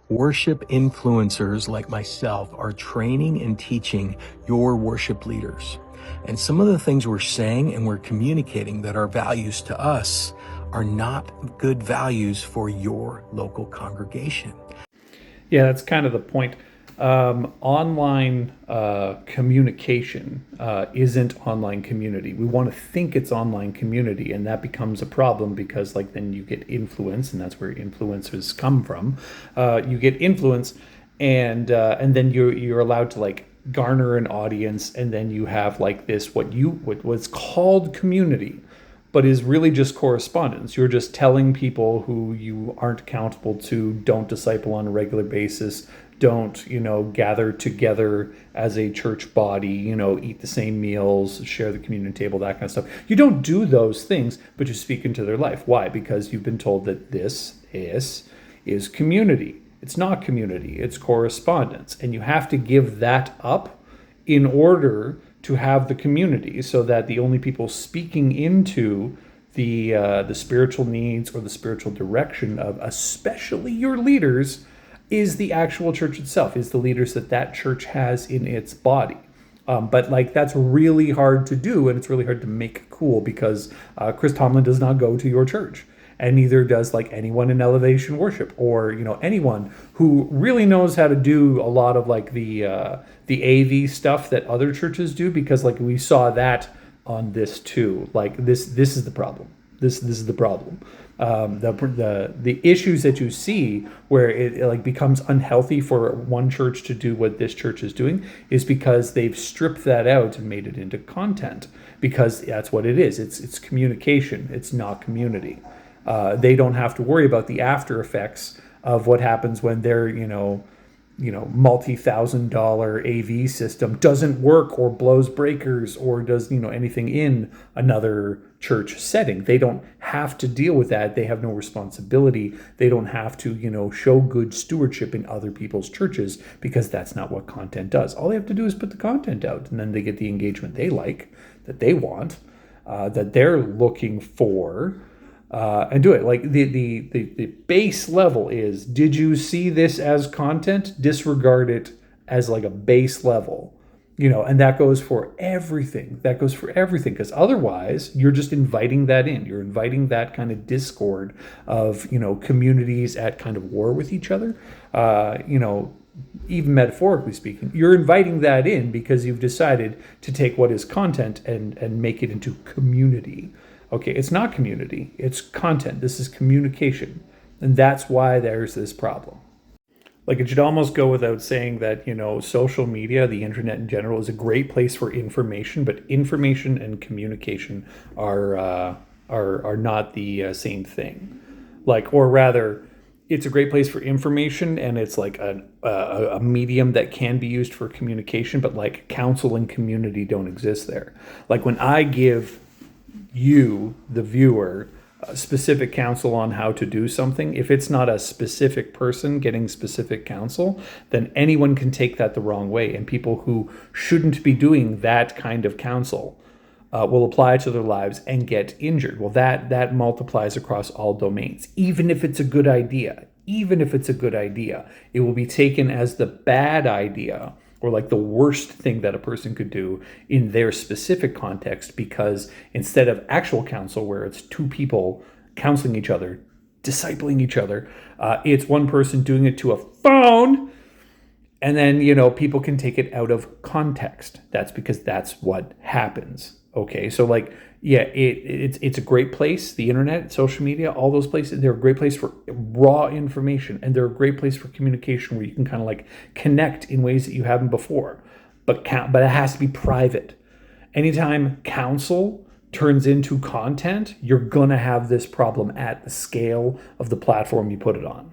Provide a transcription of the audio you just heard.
Worship influencers like myself are training and teaching your worship leaders. And some of the things we're saying and we're communicating that are values to us are not good values for your local congregation. Yeah, that's kind of the point. Online communication isn't online community. We want to think it's online community, and that becomes a problem because, like, then you get influence, and that's where influencers come from. You get influence, and then you're allowed to like garner an audience, and then you have like this what was called community, but is really just correspondence. You're just telling people who you aren't accountable to, don't disciple on a regular basis, don't, gather together as a church body, eat the same meals, share the communion table, that kind of stuff. You don't do those things, but you speak into their life. Why? Because you've been told that this is community. It's not community, it's correspondence. And you have to give that up in order to have the community, so that the only people speaking into the spiritual needs or the spiritual direction of especially your leaders is the actual church itself, is the leaders that church has in its body. But like that's really hard to do, and it's really hard to make cool because Chris Tomlin does not go to your church, and neither does like anyone in Elevation Worship or anyone who really knows how to do a lot of like the AV stuff that other churches do, because like we saw that on this too. Like this is the problem. This is the problem. The issues that you see where it like becomes unhealthy for one church to do what this church is doing is because they've stripped that out and made it into content, because that's what it is. It's communication. It's not community. They don't have to worry about the after effects of what happens when their multi-$1,000 AV system doesn't work or blows breakers or does anything in another church setting. They don't have to deal with that. They have no responsibility. They don't have to show good stewardship in other people's churches, because that's not what content does. All they have to do is put the content out, and then they get the engagement they like, that they want, that they're looking for. And do it. Like the base level is, did you see this as content? Disregard it as like a base level, and that goes for everything. Because otherwise you're just inviting that in. You're inviting that kind of discord of, communities at kind of war with each other. Even metaphorically speaking, you're inviting that in because you've decided to take what is content and make it into community. Okay, it's not community, it's content. This is communication. And that's why there's this problem. Like, it should almost go without saying that, social media, the internet in general, is a great place for information, but information and communication are not the same thing. Like, or rather, it's a great place for information, and it's like a medium that can be used for communication, but like counsel and community don't exist there. Like when I give you, the viewer, specific counsel on how to do something, if it's not a specific person getting specific counsel, then anyone can take that the wrong way, and people who shouldn't be doing that kind of counsel will apply it to their lives and get injured. Well, that multiplies across all domains. Even if it's a good idea, it will be taken as the bad idea, or like the worst thing that a person could do in their specific context, because instead of actual counsel where it's two people counseling each other, discipling each other, it's one person doing it to a phone, and then people can take it out of context. That's because that's what happens. Okay, so like, yeah, it's a great place. The internet, social media, all those places, they're a great place for raw information, and they're a great place for communication where you can kind of like connect in ways that you haven't before. But it has to be private. Anytime counsel turns into content, you're gonna have this problem at the scale of the platform you put it on.